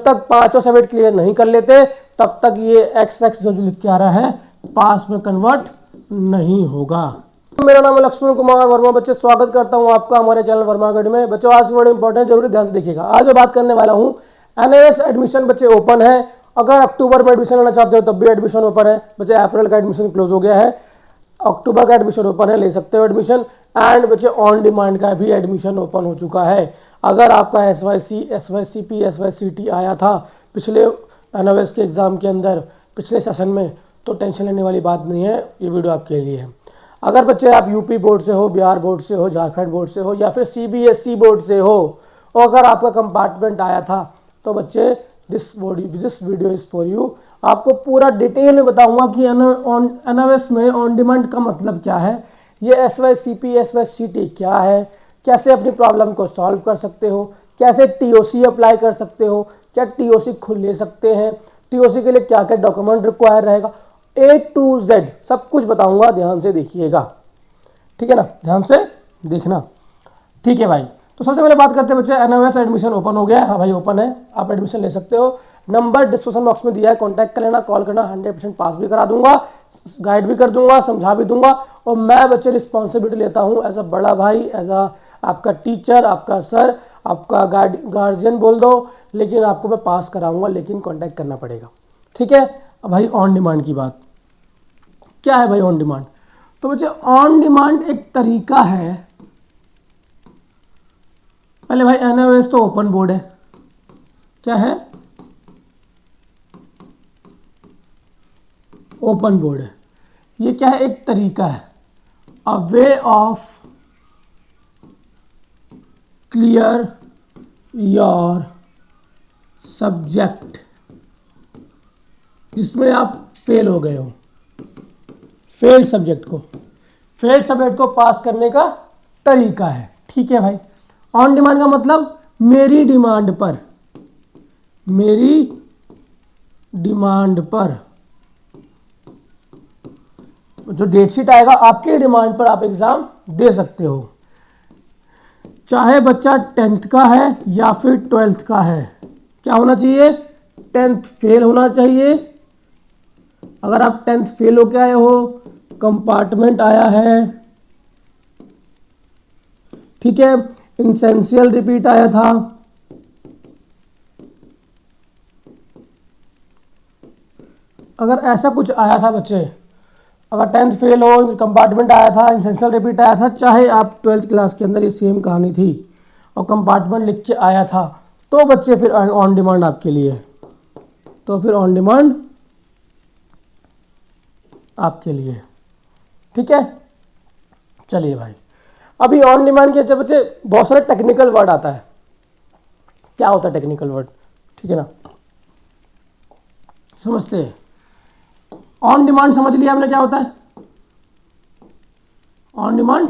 जब तक 5 और 7 क्लियर नहीं कर लेते तब तक ये XX जो लिख के आ रहा है पास में कन्वर्ट नहीं होगा। मेरा नाम है लक्ष्मण कुमार वर्मा। बच्चे स्वागत करता हूं आपका हमारे चैनल वर्मा अकेडमी में। बच्चों आज बड़े इंपॉर्टेंट जरूरी ध्यान से देखिएगा। आज मैं बात करने वाला हूं NAS एडमिशन बच्चे ओपन है। अगर अक्टूबर में एडमिशन लेना चाहते हो तब भी एडमिशन ओपन है। बच्चे अप्रैल का एडमिशन क्लोज हो गया है, अक्टूबर का एडमिशन ओपन है, ले सकते हो एडमिशन। एंड बच्चे ऑन डिमांड का भी एडमिशन ओपन हो चुका है। अगर आपका SYC, SYCP, SYCT आया था पिछले NAS के एग्जाम के अंदर पिछले सेशन में तो टेंशन लेने वाली बात नहीं है, ये वीडियो आपके लिए है। अगर बच्चे आप यूपी बोर्ड से हो, बिहार बोर्ड से हो, झारखंड बोर्ड से हो या फिर CBSE बोर्ड से हो और अगर आपका कंपार्टमेंट आया था तो बच्चे this video is for you. आपको पूरा डिटेल में बताऊंगा कि NAS में ऑन डिमांड का मतलब क्या है, ये SYCP, SYCT क्या है, कैसे अपनी प्रॉब्लम को सॉल्व कर सकते हो, कैसे TOC अप्लाई कर सकते हो, क्या TOC खुद ले सकते हैं, TOC के लिए क्या क्या डॉक्यूमेंट रिक्वायर रहेगा, A to Z सब कुछ बताऊंगा। ध्यान से देखिएगा, ठीक है ना, ध्यान से देखना, ठीक है भाई। तो सबसे पहले बात करते हैं बच्चे, NAS एडमिशन ओपन हो गया है। हाँ भाई ओपन है, आप एडमिशन ले सकते हो। नंबर डिस्क्रिप्शन बॉक्स में दिया है, कॉन्टैक्ट कर लेना, कॉल करना। 100% पास भी करा दूंगा, गाइड भी कर दूंगा, समझा भी दूंगा। और मैं बच्चे रिस्पॉन्सिबिलिटी लेता हूँ एज अ बड़ा भाई, एज अ आपका टीचर, आपका सर, आपका गार्जियन बोल दो, लेकिन आपको मैं पास कराऊंगा, लेकिन कॉन्टैक्ट करना पड़ेगा, ठीक है। अब भाई ऑन डिमांड की बात क्या है भाई ऑन डिमांड? तो बच्चे ऑन डिमांड एक तरीका है। पहले भाई NAS तो ओपन बोर्ड है, क्या है? ओपन बोर्ड है। ये क्या है? एक तरीका है, a way of clear your subject, जिसमें आप फेल हो गए हो, फेल सब्जेक्ट को पास करने का तरीका है, ठीक है भाई। ऑन डिमांड का मतलब मेरी डिमांड पर जो डेट शीट आएगा आपके डिमांड पर आप एग्जाम दे सकते हो। चाहे बच्चा 10th का है या फिर 12th का है, क्या होना चाहिए? 10th फेल होना चाहिए। अगर आप 10th फेल होके आए हो, कंपार्टमेंट आया है, ठीक है, इसेंशियल रिपीट आया था, अगर ऐसा कुछ आया था बच्चे, अगर 10th फेल हो, कंपार्टमेंट आया था, इसेंशियल रिपीट आया था, चाहे आप 12th क्लास के अंदर ये सेम कहानी थी और कंपार्टमेंट लिख के आया था, तो बच्चे फिर ऑन डिमांड आपके लिए, तो फिर ऑन डिमांड आपके लिए, ठीक है। चलिए भाई, अभी ऑन डिमांड के बच्चे बहुत सारे टेक्निकल वर्ड आता है। क्या होता है टेक्निकल वर्ड, ठीक है ना, समझते हैं। ऑन डिमांड समझ लिया हमने क्या होता है ऑन डिमांड।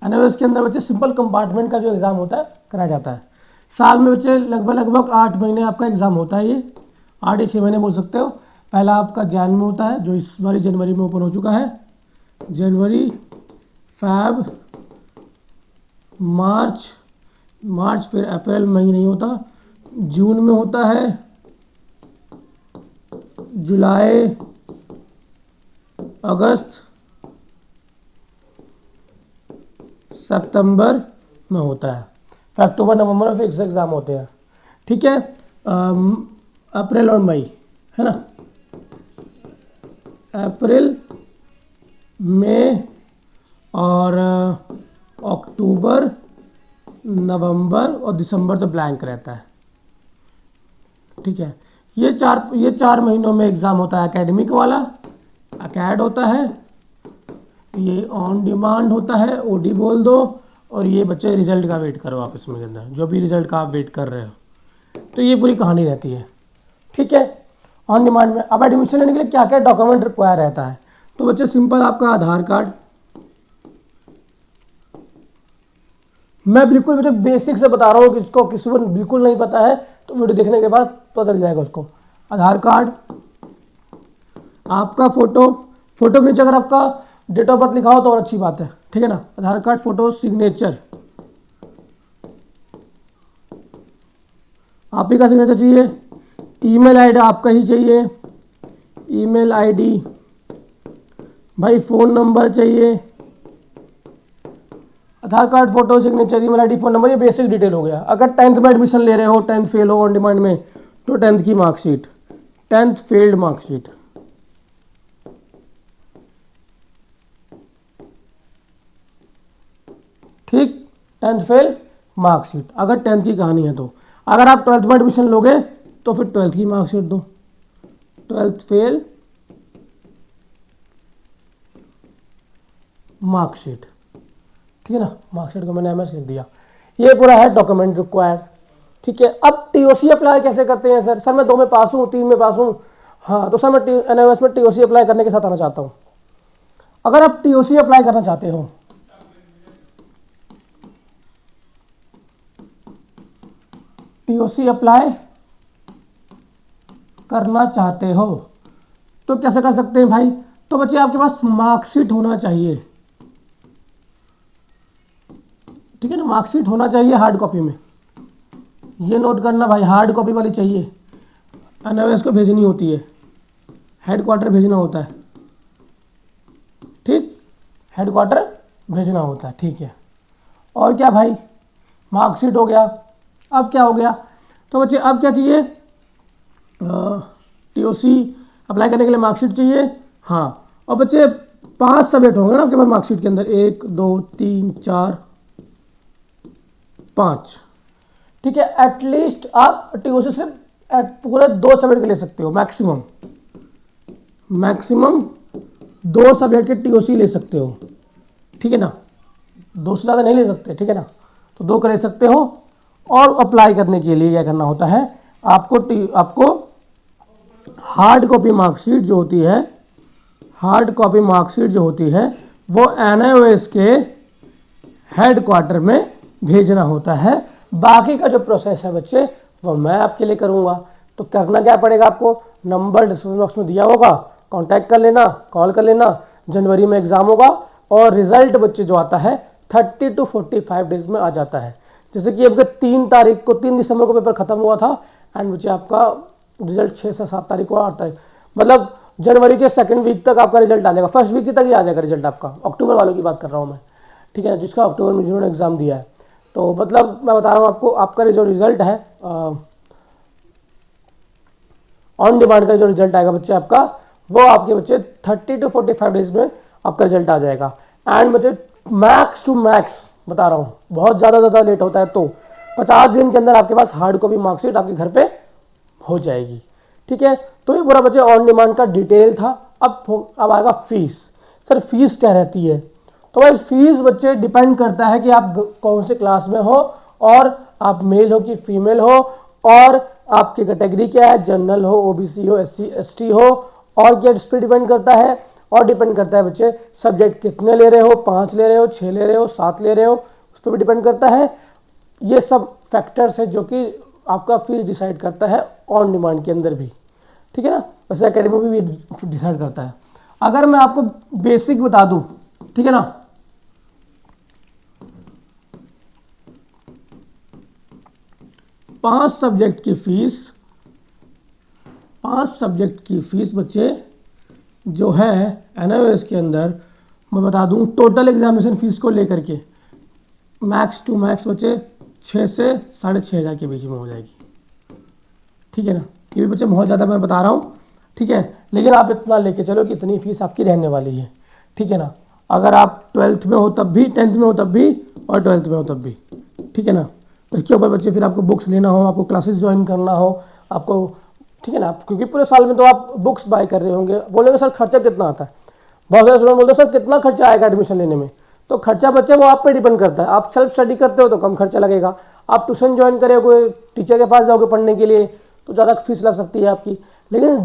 NAS के अंदर बच्चे सिंपल कंपार्टमेंट का जो एग्जाम होता है कराया जाता है। साल में बच्चे लगभग 8 महीने आपका एग्जाम होता है, ये 8 या 6 महीने बोल सकते हो। पहला आपका जैन में होता है, जो इस बारी जनवरी में ओपन हो चुका है, जनवरी, फैब, मार्च, फिर अप्रैल, मई नहीं होता, जून में होता है, जुलाई, अगस्त, सितंबर में होता है, फिर अक्टूबर, नवंबर में फिक्स एग्जाम होते हैं, ठीक है। अप्रैल और मई है ना, अप्रैल, मई और अक्टूबर, नवंबर और दिसंबर तो ब्लैंक रहता है, ठीक है। ये चार महीनों में एग्ज़ाम होता है। एकेडमिक वाला अकैड होता है, ये ऑन डिमांड होता है, OD बोल दो, और ये बच्चे रिजल्ट का वेट करो आप इसमें के अंदर, जो भी रिजल्ट का आप वेट कर रहे हो, तो ये पूरी कहानी रहती है, ठीक है। ऑन डिमांड में अब एडमिशन लेने के लिए क्या क्या डॉक्यूमेंट रिक्वायर रहता है, तो बच्चे सिंपल आपका आधार कार्ड, मैं बिल्कुल बच्चे बेसिक से बता रहा हूँ, किसको किसी को बिल्कुल नहीं पता है तो वीडियो देखने के बाद पता चल जाएगा उसको। आधार कार्ड, आपका फोटो के नीचे अगर आपका डेट ऑफ बर्थ लिखा हो तो और अच्छी बात है, ठीक है ना। आधार कार्ड, फोटो, सिग्नेचर, आप ही का सिग्नेचर चाहिए, ईमेल आईडी आपका ही चाहिए, ईमेल आईडी भाई, फ़ोन नंबर चाहिए, Aadhaar card, photo, signature, email ID, phone number, ये बेसिक डिटेल हो गया। अगर 10th में एडमिशन ले रहे हो, 10th फेल हो ऑन डिमांड में, तो 10th की मार्कशीट, 10th फेल्ड मार्कशीट, ठीक, 10th फेल मार्कशीट, अगर 10th की कहानी है तो। अगर आप 12th में एडमिशन लोगे तो फिर 12th की मार्कशीट दो, 12th फेल मार्कशीट, ठीक है ना। मार्कशीट को मैंने MS लिख दिया। ये पूरा है डॉक्यूमेंट रिक्वायर्ड, ठीक है। अब TOC अप्लाई कैसे करते हैं सर? सर मैं 2 में पास हूँ, 3 में पास हूँ, हाँ, तो सर मैं NIOS में TOC अप्लाई करने के साथ आना चाहता हूँ। अगर आप TOC अप्लाई करना चाहते हो, TOC अप्लाई करना चाहते हो तो कैसे कर सकते हैं भाई? तो बच्चे आपके पास मार्कशीट होना चाहिए, ठीक है ना, मार्कशीट होना चाहिए हार्ड कॉपी में। ये नोट करना भाई, हार्ड कॉपी वाली चाहिए। NIOS को भेजनी होती है, हेडक्वार्टर भेजना होता है, ठीक, हेडक्वार्टर भेजना होता है, ठीक है। और क्या भाई, मार्कशीट हो गया। अब क्या हो गया? तो बच्चे अब क्या चाहिए? TOC अप्लाई करने के लिए मार्कशीट चाहिए, हाँ। और बच्चे 5 सब्जेक्ट होंगे ना आपके पास मार्कशीट के अंदर, 1 2 3 4 5, ठीक है। एटलीस्ट आप TOC से पूरे 2 सब्जेक्ट के ले सकते हो, मैक्सिमम 2 सब्जेक्ट के TOC ले सकते हो, ठीक है ना। 2 से ज़्यादा नहीं ले सकते, ठीक है ना, तो 2 का ले सकते हो। और अप्लाई करने के लिए क्या करना होता है आपको हार्ड कॉपी मार्कशीट जो होती है, हार्ड कॉपी मार्कशीट जो होती है वो NIOS के हेडक्वार्टर में भेजना होता है। बाकी का जो प्रोसेस है बच्चे वो मैं आपके लिए करूँगा। तो करना क्या पड़ेगा आपको? नंबर डिस्क्रिप्शन बॉक्स में दिया होगा, कांटेक्ट कर लेना, कॉल कर लेना। जनवरी में एग्ज़ाम होगा और रिजल्ट बच्चे जो आता है 30 to 45 डेज में आ जाता है। जैसे कि आपके 3 दिसंबर को पेपर खत्म हुआ था एंड बच्चे आपका रिजल्ट 6 से 7 तारीख को आता है। मतलब जनवरी के 2nd वीक तक आपका रिजल्ट आ जाएगा, 1st वीक तक ही आ जाएगा रिजल्ट आपका। अक्टूबर वालों की बात कर रहा हूँ मैं, ठीक है, जिसका अक्टूबर में जिन्होंने एग्ज़ाम दिया है। तो मतलब मैं बता रहा हूँ आपको, आपका जो रिजल्ट है ऑन डिमांड का जो रिजल्ट आएगा बच्चे आपका, वो आपके बच्चे 30 to 45 डेज में आपका रिजल्ट आ जाएगा। एंड बच्चे मैक्स टू मैक्स बता रहा हूँ, बहुत ज़्यादा लेट होता है तो 50 दिन के अंदर आपके पास हार्ड कॉपी मार्कशीट आपके घर पे हो जाएगी, ठीक है। तो ये पूरा बच्चे ऑन डिमांड का डिटेल था। अब आएगा फीस। सर फीस क्या रहती है? तो भाई फीस बच्चे डिपेंड करता है कि आप कौन से क्लास में हो और आप मेल हो कि फीमेल हो, और आपकी कैटेगरी क्या है, जनरल हो, OBC हो, SC ST हो, और क्या इस पर डिपेंड करता है। और डिपेंड करता है बच्चे सब्जेक्ट कितने ले रहे हो, 5 ले रहे हो, 6 ले रहे हो, 7 ले रहे हो, उस पर भी डिपेंड करता है। ये सब फैक्टर्स है जो कि आपका फीस डिसाइड करता है ऑन डिमांड के अंदर भी, ठीक है ना। वैसे एकेडमी भी डिसाइड करता है। अगर मैं आपको बेसिक बता दूं, ठीक है ना, पांच सब्जेक्ट की फीस बच्चे जो है NIOS के अंदर, मैं बता दूं टोटल एग्जामिनेशन फीस को लेकर के मैक्स टू मैक्स बच्चे 6 से 6,500 के बीच में हो जाएगी, ठीक है ना। ये भी बच्चे बहुत ज़्यादा मैं बता रहा हूँ, ठीक है, लेकिन आप इतना लेके चलो कि इतनी फीस आपकी रहने वाली है, ठीक है ना। अगर आप 12th में हो तब भी, 10th में हो तब भी, और 12th में हो तब भी, ठीक है ना। इसके ऊपर बच्चे फिर आपको बुक्स लेना हो, आपको क्लासेस ज्वाइन करना हो आपको, ठीक है ना, क्योंकि पूरे साल में तो आप बुक्स बाय कर रहे होंगे। बोलेंगे सर खर्चा कितना आता है? बहुत सारे स्टूडेंट बोलते हैं सर कितना खर्चा आएगा एडमिशन लेने में? तो खर्चा बच्चे वो आप पे डिपेंड करता है। आप सेल्फ स्टडी करते हो तो कम खर्चा लगेगा, आप ट्यूशन ज्वाइन करोगे, टीचर के पास जाओगे पढ़ने के लिए तो ज़्यादा फीस लग सकती है आपकी। लेकिन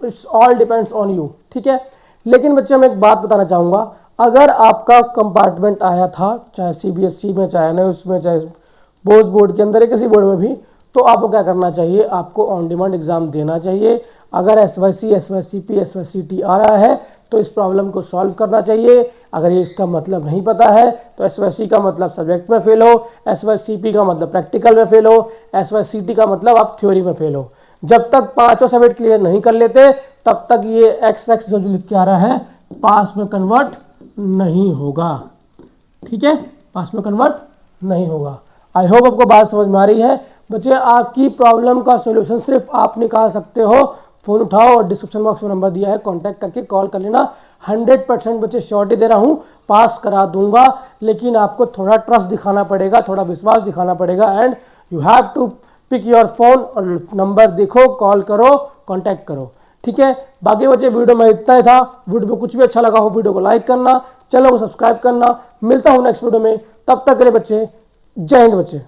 it's all depends on you, ठीक है। लेकिन बच्चे मैं एक बात बताना चाहूँगा, अगर आपका कंपार्टमेंट आया था चाहे CBSE में, चाहे NIOS में, चाहे बोस बोर्ड के अंदर या किसी बोर्ड में भी, तो आपको क्या करना चाहिए? आपको ऑन डिमांड एग्जाम देना चाहिए। अगर SYC, SYCP, SYCT आ रहा है तो इस प्रॉब्लम को सॉल्व करना चाहिए। अगर ये इसका मतलब नहीं पता है तो SYC का मतलब सब्जेक्ट में फेल हो, SYCP का मतलब प्रैक्टिकल में फेल हो, SYCT का मतलब आप थ्योरी में फेल हो। जब तक पांचों सब्जेक्ट क्लियर नहीं कर लेते तब तक ये एक्स एक्स जो लिख के आ रहा है पास में कन्वर्ट नहीं होगा। ठीक है, पास में कन्वर्ट नहीं होगा। आई होप आपको बात समझ में आ रही है। बच्चे आपकी प्रॉब्लम का सॉल्यूशन सिर्फ आप निकाल सकते हो। फोन उठाओ और डिस्क्रिप्शन बॉक्स में नंबर दिया है, कांटेक्ट करके कॉल कर लेना। 100% बच्चे श्योरिटी दे रहा हूँ पास करा दूंगा, लेकिन आपको थोड़ा ट्रस्ट दिखाना पड़ेगा, थोड़ा विश्वास दिखाना पड़ेगा। And you have to pick your phone और नंबर देखो, कॉल करो, कांटेक्ट करो। ठीक है, बाकी बच्चे वीडियो में इतना ही था। वीडियो में कुछ भी अच्छा लगा हो वीडियो को लाइक करना, चैनल को सब्सक्राइब करना। मिलता हूँ नेक्स्ट वीडियो में, तब तक के लिए बच्चे जय हिंद बच्चे।